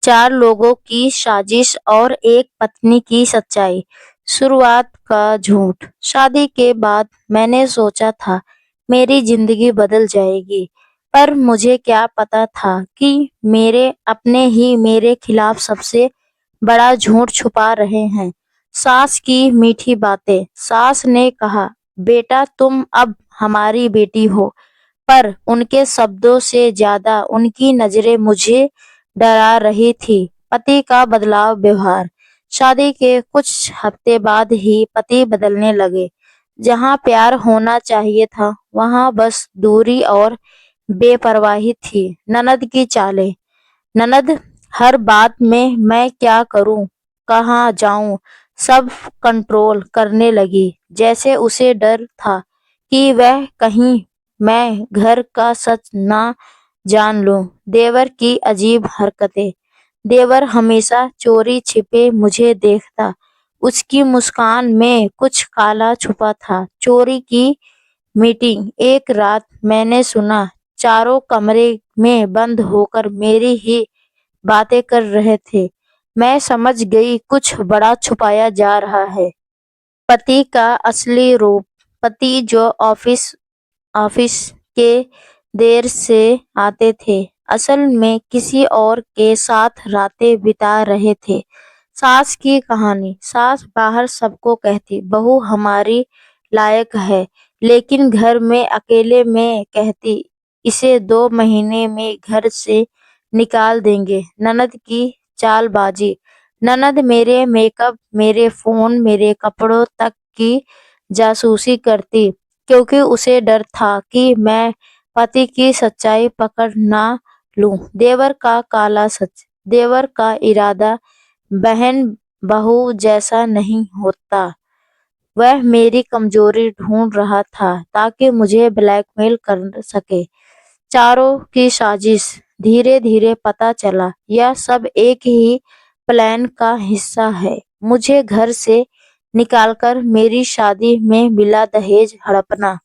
चार लोगों की साजिश और एक पत्नी की सच्चाई। शुरुआत का झूठ। शादी के बाद मैंने सोचा था मेरी जिंदगी बदल जाएगी, पर मुझे क्या पता था कि मेरे अपने ही मेरे खिलाफ सबसे बड़ा झूठ छुपा रहे हैं। सास की मीठी बातें। सास ने कहा, बेटा तुम अब हमारी बेटी हो, पर उनके शब्दों से ज्यादा उनकी नजरें मुझे डरा रही थी। पति का बदलाव व्यवहार। शादी के कुछ हफ्ते बाद ही पति बदलने लगे। जहाँ प्यार होना चाहिए था, वहाँ बस दूरी और बेपरवाही थी। ननद की चालें। ननद हर बात में मैं क्या करूं, कहाँ जाऊं, सब कंट्रोल करने लगी। जैसे उसे डर था कि वह कहीं मैं घर का सच ना जान लूं। देवर की अजीब हरकतें। देवर हमेशा चोरी छिपे मुझे देखता। उसकी मुस्कान में कुछ काला छुपा था। चोरी की मीटिंग। एक रात मैंने सुना चारों कमरे में बंद होकर मेरी ही बातें कर रहे थे। मैं समझ गई कुछ बड़ा छुपाया जा रहा है। पति का असली रूप। पति जो ऑफिस ऑफिस के देर से आते थे, असल में किसी और के साथ रातें बिता रहे थे। सास की कहानी। सास बाहर सबको कहती बहू हमारी लायक है, लेकिन घर में अकेले में कहती इसे 2 महीने में घर से निकाल देंगे। ननद की चालबाजी। ननद मेरे मेकअप, मेरे फोन, मेरे कपड़ों तक की जासूसी करती, क्योंकि उसे डर था कि मैं पति की सच्चाई पकड़ ना लूं। देवर का काला सच। देवर का इरादा बहन बहू जैसा नहीं होता। वह मेरी कमजोरी ढूंढ रहा था ताकि मुझे ब्लैकमेल कर सके। चारों की साजिश। धीरे धीरे पता चला यह सब एक ही प्लान का हिस्सा है। मुझे घर से निकालकर मेरी शादी में बिला दहेज हड़पना।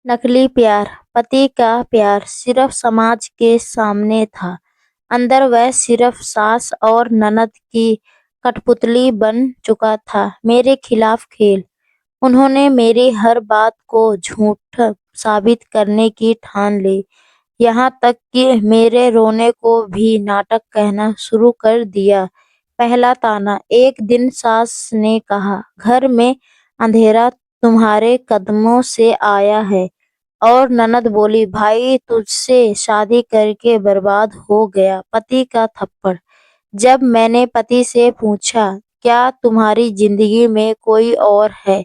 नकली प्यार। पति का प्यार सिर्फ समाज के सामने था, अंदर वह सिर्फ सास और ननद की कठपुतली बन चुका था। मेरे खिलाफ खेल। उन्होंने मेरी हर बात को झूठ साबित करने की ठान ली, यहाँ तक कि मेरे रोने को भी नाटक कहना शुरू कर दिया। पहला ताना। एक दिन सास ने कहा, घर में अंधेरा तुम्हारे कदमों से आया है। और ननद बोली, भाई तुझसे शादी करके बर्बाद हो गया। पति का थप्पड़। जब मैंने पति से पूछा, क्या तुम्हारी जिंदगी में कोई और है,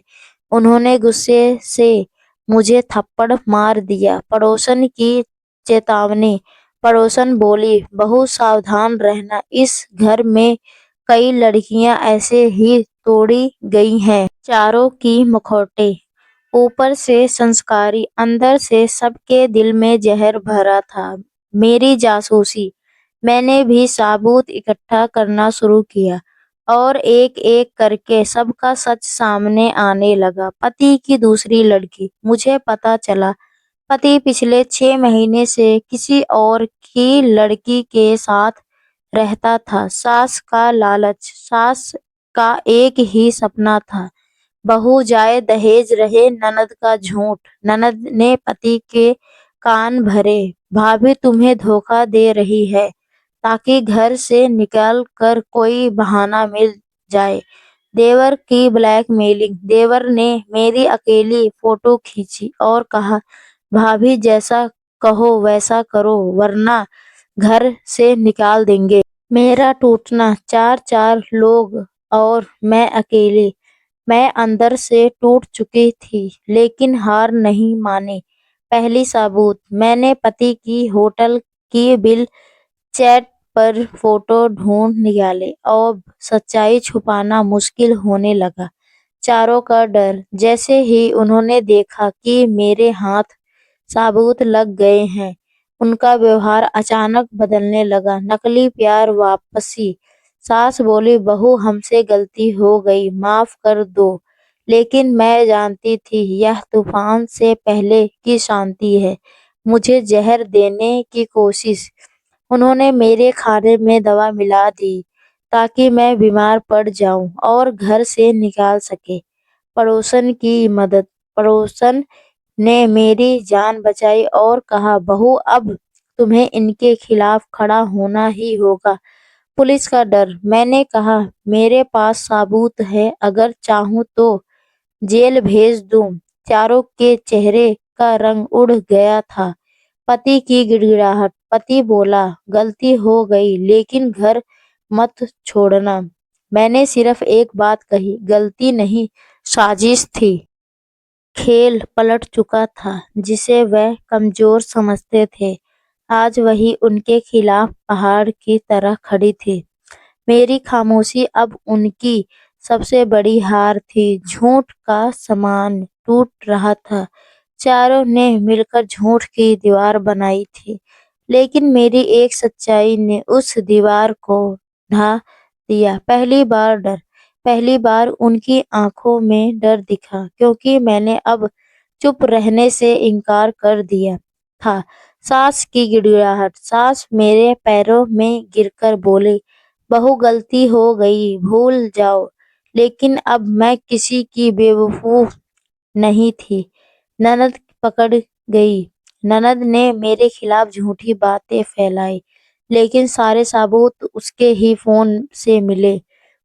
उन्होंने गुस्से से मुझे थप्पड़ मार दिया। पड़ोसन की चेतावनी। पड़ोसन बोली, बहू सावधान रहना, इस घर में कई लड़कियां ऐसे ही तोड़ी गई हैं। चारों की मुखौटे। ऊपर से संस्कारी, अंदर से सबके दिल में जहर भरा था। मेरी जासूसी। मैंने भी सबूत इकट्ठा करना शुरू किया और एक एक करके सबका सच सामने आने लगा। पति की दूसरी लड़की। मुझे पता चला पति पिछले 6 महीने से किसी और की लड़की के साथ रहता था। सास का लालच। सास का एक ही सपना था, बहू जाए दहेज रहे। ननद का झूठ। ननद ने पति के कान भरे, भाभी तुम्हें धोखा दे रही है ताकि घर से निकाल कर कोई बहाना मिल जाए। देवर की ब्लैकमेलिंग। देवर ने मेरी अकेली फोटो खींची और कहा, भाभी जैसा कहो वैसा करो वरना घर से निकाल देंगे। मेरा टूटना। चार चार लोग और मैं अकेली। मैं अंदर से टूट चुकी थी, लेकिन हार नहीं मानी। पहली सबूत। मैंने पति की होटल की बिल चैट पर फोटो ढूंढ निकाले और सच्चाई छुपाना मुश्किल होने लगा। चारों का डर। जैसे ही उन्होंने देखा कि मेरे हाथ सबूत लग गए हैं, उनका व्यवहार अचानक बदलने लगा। नकली प्यार वापसी। सास बोली, बहू हमसे गलती हो गई, माफ कर दो। लेकिन मैं जानती थी यह तूफान से पहले की शांति है। मुझे जहर देने की कोशिश। उन्होंने मेरे खाने में दवा मिला दी ताकि मैं बीमार पड़ जाऊं और घर से निकाल सके। पड़ोसन की मदद। पड़ोसन ने मेरी जान बचाई और कहा, बहू अब तुम्हें इनके खिलाफ खड़ा होना ही होगा। पुलिस का डर। मैंने कहा, मेरे पास सबूत है, अगर चाहूं तो जेल भेज दूं। चारों के चेहरे का रंग उड़ गया था। पति की गिड़गिड़ाहट। पति बोला, गलती हो गई लेकिन घर मत छोड़ना। मैंने सिर्फ एक बात कही, गलती नहीं, साजिश थी। खेल पलट चुका था। जिसे वह कमजोर समझते थे, आज वही उनके खिलाफ पहाड़ की तरह खड़ी थी। मेरी खामोशी अब उनकी सबसे बड़ी हार थी। झूठ का सामान टूट रहा था। चारों ने मिलकर झूठ की दीवार बनाई थी, लेकिन मेरी एक सच्चाई ने उस दीवार को ढा दिया। पहली बार उनकी आंखों में डर दिखा, क्योंकि मैंने अब चुप रहने से इनकार कर दिया था। सास की गिड़गिड़ाहट। सास मेरे पैरों में गिरकर बोली, बहू गलती हो गई, भूल जाओ। लेकिन अब मैं किसी की बेवकूफ नहीं थी। ननद पकड़ गई। ननद ने मेरे खिलाफ झूठी बातें फैलाई, लेकिन सारे सबूत उसके ही फोन से मिले।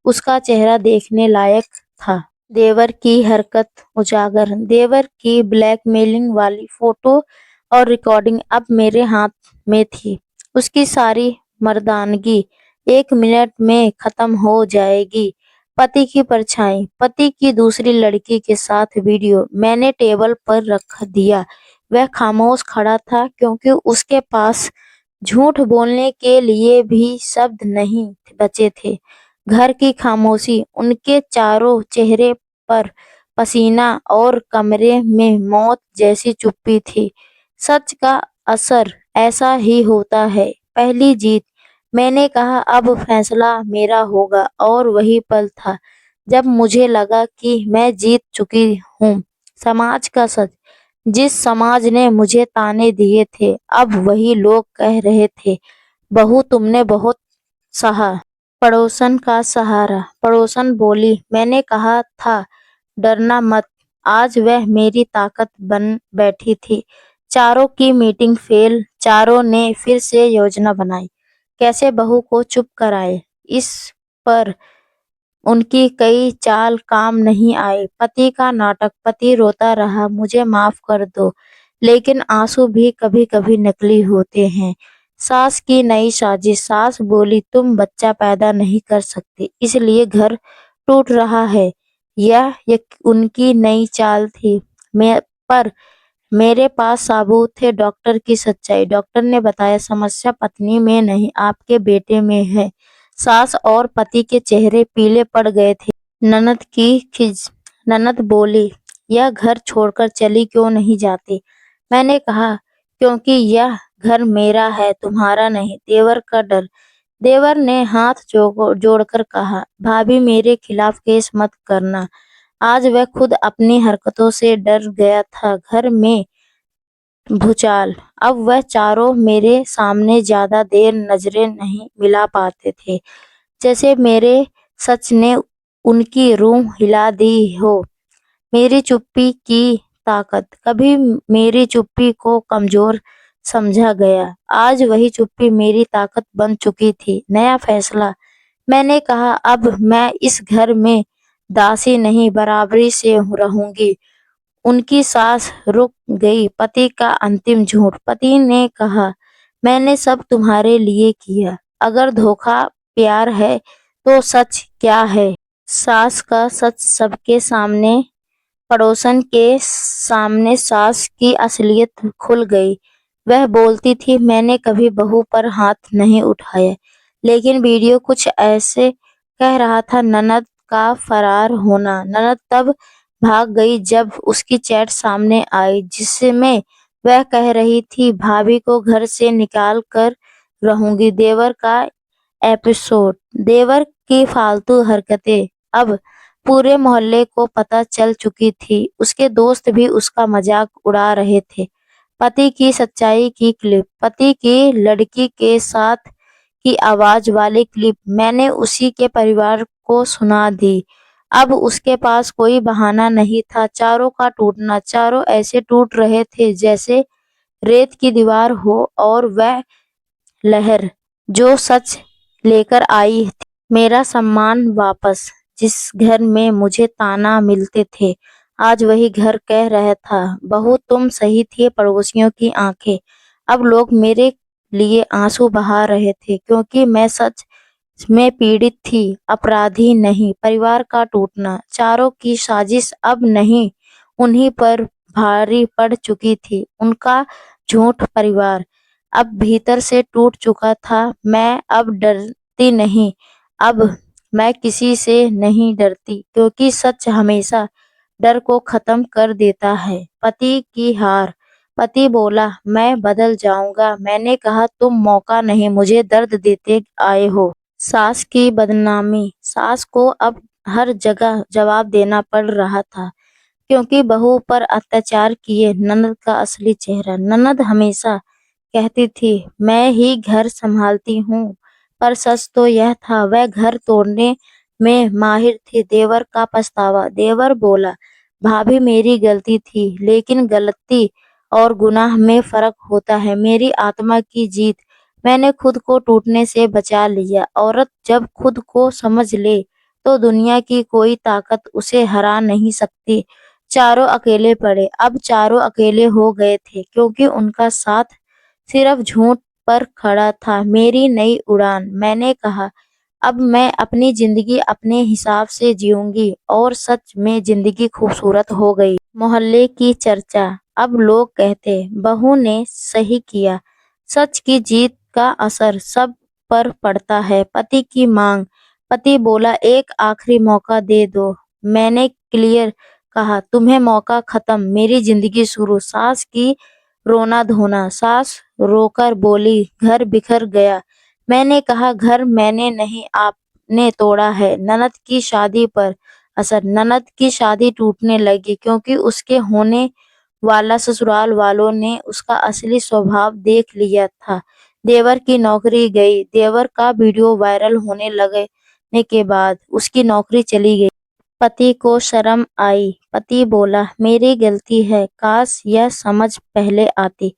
उसका चेहरा देखने लायक था। देवर की हरकत उजागर। देवर की ब्लैकमेलिंग वाली फोटो और रिकॉर्डिंग अब मेरे हाथ में थी। उसकी सारी मर्दानगी 1 मिनट में खत्म हो जाएगी। पति की परछाई। पति की दूसरी लड़की के साथ वीडियो मैंने टेबल पर रख दिया। वह खामोश खड़ा था, क्योंकि उसके पास झूठ बोलने के लिए भी शब्द नहीं बचे थे। घर की खामोशी। उनके चारों चेहरे पर पसीना और कमरे में मौत जैसी चुप्पी थी। सच का असर ऐसा ही होता है। पहली जीत। मैंने कहा, अब फैसला मेरा होगा, और वही पल था जब मुझे लगा कि मैं जीत चुकी हूँ। समाज का सच। जिस समाज ने मुझे ताने दिए थे, अब वही लोग कह रहे थे, बहू तुमने बहुत सहा। पड़ोसन का सहारा। पड़ोसन बोली, मैंने कहा था डरना मत। आज वह मेरी ताकत बन बैठी थी। चारों की मीटिंग फेल। चारों ने फिर से योजना बनाई, कैसे बहू को चुप कराए। इस पर उनकी कई चाल काम नहीं आए। पति का नाटक। पति रोता रहा, मुझे माफ कर दो, लेकिन आंसू भी कभी कभी नकली होते हैं। सास की नई साजिश। सास बोली, तुम बच्चा पैदा नहीं कर सकती, इसलिए घर टूट रहा है। यह उनकी नई चाल थी। मैं पर मेरे पास सबूत थे। डॉक्टर की सच्चाई। डॉक्टर ने बताया, समस्या पत्नी में नहीं, आपके बेटे में है। सास और पति के चेहरे पीले पड़ गए थे। ननद की खिज। ननद बोली, यह घर छोड़कर चली क्यों नहीं जाती। मैंने कहा, क्योंकि यह घर मेरा है, तुम्हारा नहीं। देवर का डर। देवर ने हाथ जोड़कर कहा, भाभी मेरे खिलाफ केस मत करना। आज वह खुद अपनी हरकतों से डर गया था। घर में भूचाल। अब वह चारों मेरे सामने ज्यादा देर नजरें नहीं मिला पाते थे, जैसे मेरे सच ने उनकी रूह हिला दी हो। मेरी चुप्पी की ताकत। कभी मेरी चुप्पी को कमजोर समझा गया, आज वही चुप्पी मेरी ताकत बन चुकी थी। नया फैसला। मैंने कहा, अब मैं इस घर में दासी नहीं, बराबरी से रहूंगी। उनकी सांस रुक गई। पति का अंतिम झूठ। पति ने कहा, मैंने सब तुम्हारे लिए किया। अगर धोखा प्यार है तो सच क्या है। सास का सच सबके सामने। पड़ोसन के सामने सास की असलियत खुल गई। वह बोलती थी, मैंने कभी बहू पर हाथ नहीं उठाया, लेकिन वीडियो कुछ ऐसे कह रहा था। ननद का फरार होना। ननद तब भाग गई जब उसकी चैट सामने आई, जिसमें वह कह रही थी, भाभी को घर से निकाल कर रहूंगी। देवर का एपिसोड। देवर की फालतू हरकतें अब पूरे मोहल्ले को पता चल चुकी थी। उसके दोस्त भी उसका मजाक उड़ा रहे थे। पति की सच्चाई की क्लिप, पति की लड़की के साथ की आवाज वाली क्लिप मैंने उसी के परिवार को सुना दी। अब उसके पास कोई बहाना नहीं था। चारों का टूटना, चारों ऐसे टूट रहे थे जैसे रेत की दीवार हो, और वह लहर जो सच लेकर आई थी मेरा सम्मान वापस। जिस घर में मुझे ताना मिलते थे, आज वही घर कह रहा था, बहू तुम सही थी। पड़ोसियों की आंखें, अब लोग मेरे लिए आंसू बहा रहे थे, क्योंकि मैं सच में पीड़ित थी, अपराधी नहीं। परिवार का टूटना, चारों की साजिश अब नहीं उन्हीं पर भारी पड़ चुकी थी। उनका झूठ परिवार अब भीतर से टूट चुका था। मैं अब डरती नहीं, अब मैं किसी से नहीं डरती, क्योंकि सच हमेशा डर को खत्म कर देता है। पति की हार, पति बोला, मैं बदल जाऊंगा। मैंने कहा, तुम मौका नहीं, मुझे दर्द देते आए हो। सास की बदनामी, सास को अब हर जगह जवाब देना पड़ रहा था, क्योंकि बहू पर अत्याचार किए ननद का असली चेहरा। ननद हमेशा कहती थी, मैं ही घर संभालती हूँ, पर सच तो यह था, वह घर तोड़ने में माहिर थी। देवर का पछतावा, देवर बोला, भाभी मेरी गलती थी, लेकिन गलती और गुनाह में फर्क होता है। मेरी आत्मा की जीत, मैंने खुद को टूटने से बचा लिया। औरत जब खुद को समझ ले, तो दुनिया की कोई ताकत उसे हरा नहीं सकती। चारों अकेले पड़े, अब चारों अकेले हो गए थे, क्योंकि उनका साथ सिर्फ झूठ पर खड़ा था। मेरी नई उड़ान, मैंने कहा, अब मैं अपनी जिंदगी अपने हिसाब से जीऊंगी। और सच में जिंदगी खूबसूरत हो गई। मोहल्ले की चर्चा, अब लोग कहते, बहू ने सही किया। सच की जीत का असर सब पर पड़ता है। पति की मांग, पति बोला, एक आखिरी मौका दे दो। मैंने क्लियर कहा, तुम्हें मौका खत्म, मेरी जिंदगी शुरू। सास की रोना धोना, सास रोकर बोली, घर बिखर गया। मैंने कहा, घर मैंने नहीं, आपने तोड़ा है। ननद की शादी पर असर, ननद की शादी टूटने लगी, क्योंकि उसके होने वाला ससुराल वालों ने उसका असली स्वभाव देख लिया था। देवर की नौकरी गई, देवर का वीडियो वायरल होने लगने के बाद उसकी नौकरी चली गई। पति को शर्म आई, पति बोला, मेरी गलती है, काश यह समझ पहले आती।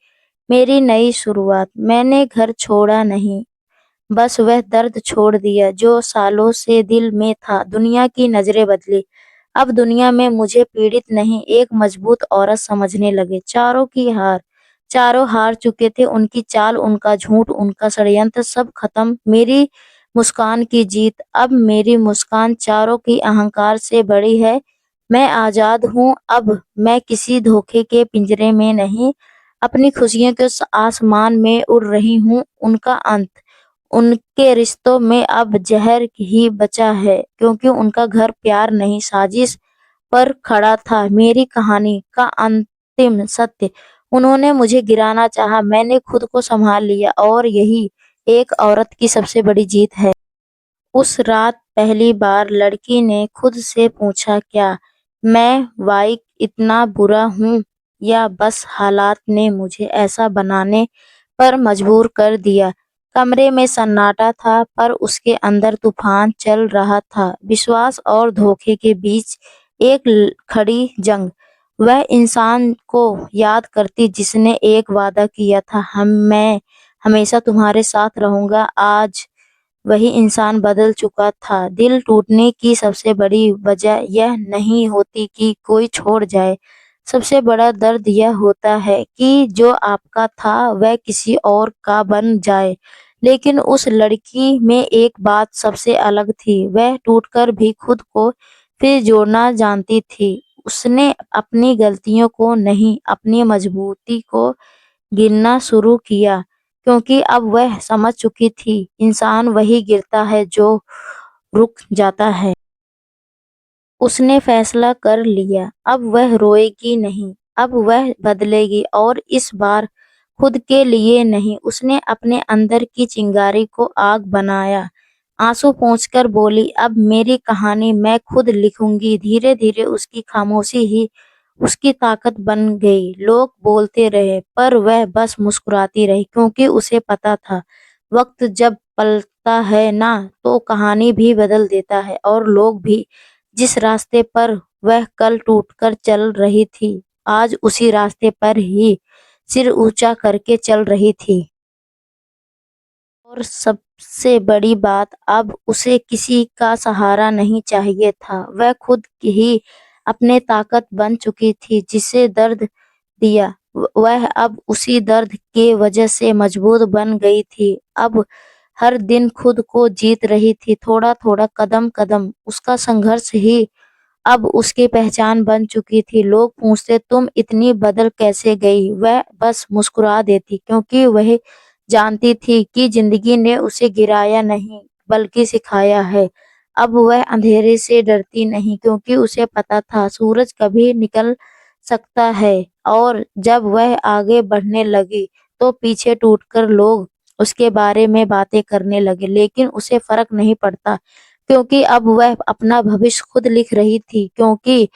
मेरी नई शुरुआत, मैंने घर छोड़ा नहीं, बस वह दर्द छोड़ दिया जो सालों से दिल में था। दुनिया की नजरें बदली, अब दुनिया में मुझे पीड़ित नहीं, एक मजबूत औरत समझने लगे। चारों की हार, चारों हार चुके थे। उनकी चाल, उनका झूठ, उनका षड्यंत्र, सब खत्म। मेरी मुस्कान की जीत, अब मेरी मुस्कान चारों की अहंकार से बड़ी है। मैं आजाद हूँ, अब मैं किसी धोखे के पिंजरे में नहीं, अपनी खुशियों के आसमान में उड़ रही हूँ। उनका अंत, उनके रिश्तों में अब जहर ही बचा है, क्योंकि उनका घर प्यार नहीं साजिश पर खड़ा था। मेरी कहानी का अंतिम सत्य, उन्होंने मुझे गिराना चाहा, मैंने खुद को संभाल लिया, और यही एक औरत की सबसे बड़ी जीत है। उस रात पहली बार लड़की ने खुद से पूछा, क्या मैं वाकई इतना बुरा हूँ, या बस हालात ने मुझे ऐसा बनाने पर मजबूर कर दिया। कमरे में सन्नाटा था, पर उसके अंदर तूफान चल रहा था। विश्वास और धोखे के बीच एक खड़ी जंग। वह इंसान को याद करती जिसने एक वादा किया था, हम मैं हमेशा तुम्हारे साथ रहूंगा। आज वही इंसान बदल चुका था। दिल टूटने की सबसे बड़ी वजह यह नहीं होती कि कोई छोड़ जाए, सबसे बड़ा दर्द यह होता है कि जो आपका था वह किसी और का बन जाए। लेकिन उस लड़की में एक बात सबसे अलग थी, वह टूटकर भी खुद को फिर जोड़ना जानती थी। उसने अपनी गलतियों को नहीं, अपनी मजबूती को गिनना शुरू किया, क्योंकि अब वह समझ चुकी थी, इंसान वही गिरता है जो रुक जाता है। उसने फैसला कर लिया, अब वह रोएगी नहीं, अब वह बदलेगी, और इस बार खुद के लिए नहीं। उसने अपने अंदर की चिंगारी को आग बनाया, आंसू पोंछकर बोली, अब मेरी कहानी मैं खुद लिखूंगी। धीरे धीरे उसकी खामोशी ही उसकी ताकत बन गई। लोग बोलते रहे पर वह बस मुस्कुराती रही, क्योंकि उसे पता था वक्त जब पलटता है ना, तो कहानी भी बदल देता है और लोग भी। जिस रास्ते पर वह कल टूटकर चल रही थी, आज उसी रास्ते पर ही सिर ऊंचा करके चल रही थी। और सबसे बड़ी बात, अब उसे किसी का सहारा नहीं चाहिए था। वह खुद ही अपने ताकत बन चुकी थी। जिसे दर्द दिया, वह अब उसी दर्द के वजह से मजबूत बन गई थी। अब हर दिन खुद को जीत रही थी, थोड़ा थोड़ा, कदम कदम। उसका संघर्ष ही अब उसकी पहचान बन चुकी थी। लोग पूछते, तुम इतनी बदल कैसे गई? वह बस मुस्कुरा देती, क्योंकि वह जानती थी कि जिंदगी ने उसे गिराया नहीं, बल्कि सिखाया है। अब वह अंधेरे से डरती नहीं, क्योंकि उसे पता था सूरज कभी निकल सकता है। और जब वह आगे बढ़ने लगी, तो पीछे टूटकर लोग उसके बारे में बातें करने लगे, लेकिन उसे फर्क नहीं पड़ता, क्योंकि अब वह अपना भविष्य खुद लिख रही थी। क्योंकि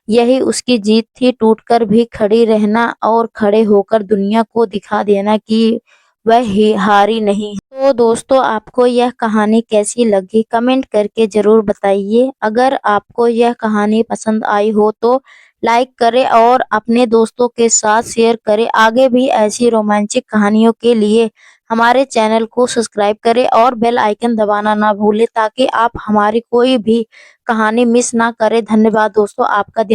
यही उसकी जीत थी, टूटकर भी खड़ी रहना और खड़े होकर दुनिया को दिखा देना कि वह ही हारी नहीं। तो दोस्तों, आपको यह कहानी कैसी लगी? कमेंट करके जरूर बताइए। अगर आपको यह कहानी पसंद आई हो तो लाइक करें और अपने दोस्तों के साथ शेयर करें। आगे भी ऐसी रोमांचक कहानियों के लिए हमारे चैनल को सब्सक्राइब करें और बेल आइकन दबाना ना भूलें, ताकि आप हमारी कोई भी कहानी मिस ना करें। धन्यवाद दोस्तों, आपका दिन